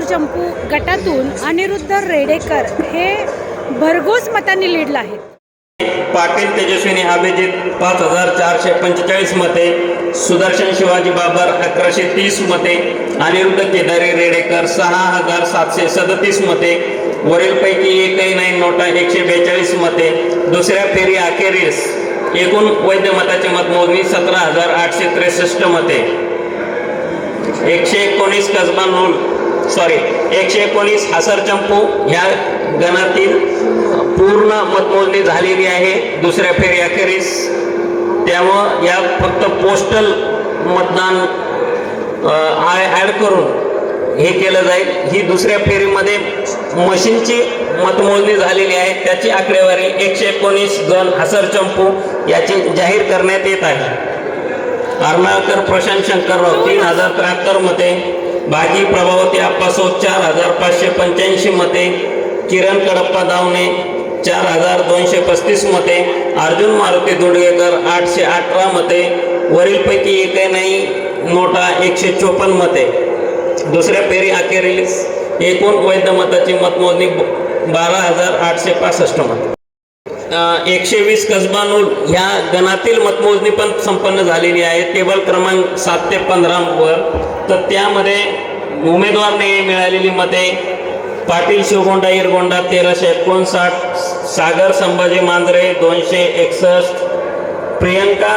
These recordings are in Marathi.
चंपू गटातून अनिरुद्ध रेडेकर हे भरघोस मतांनी लीडला आहेत. पाटील तेजस्विनी अभिजित 5445 मते, सुदर्शन शिवाजी बाबर 1130 मते, अनिरुद्ध केदारी रेडेकर 6737 मते, वरीलपैकी एकही नाही नोटा 142 मते. दुसऱ्या फेरी अखेरीस एकूण वैध मताचे मतमोजणी 17863 मते. 119 हसरचंपू ह्या गणातील पूर्ण मतमोजणी झालेली आहे दुसऱ्या फेरी अखेरीस. त्यामुळं या फक्त पोस्टल मतदान ॲड करून हे केलं जाईल. ही दुसऱ्या फेरीमध्ये मशीनची मतमोजणी झालेली आहे, त्याची आकडेवारी 119 गण हसरचंपू याची जाहीर करण्यात येत आहे. आरमाळकर प्रशांत शंकरराव 3073 मते, बाजी प्रभावती आप्पासो 4585 मते, किरण कडप्पा दावणे 4235 मते, अर्जुन मारुती दुंडगेकर 818 मते, वरीलपैकी एकही नाही नोटा 154 मते. दुसऱ्या फेरी अखेरीस एकूण वैध मताची मतमोजणी 12865 मते. 120 कसबानूल ह्या गणातील मतमोजणी पण संपन्न झालेली आहे टेबल क्रमांक 7 ते 15 वर. तर त्यामध्ये उमेदवारने मिळालेली मते: पाटील शिवगोंडा इरगोंडा 1359, सागर संभाजी मांजरे 261, प्रियंका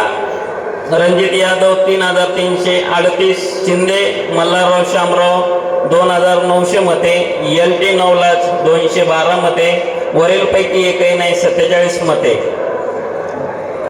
रणजित यादव 3338, शिंदे मल्हारराव शामराव 2900 मते, LT नवलाच 212 मते, वरीलपैकी एकही नाही 47 मते.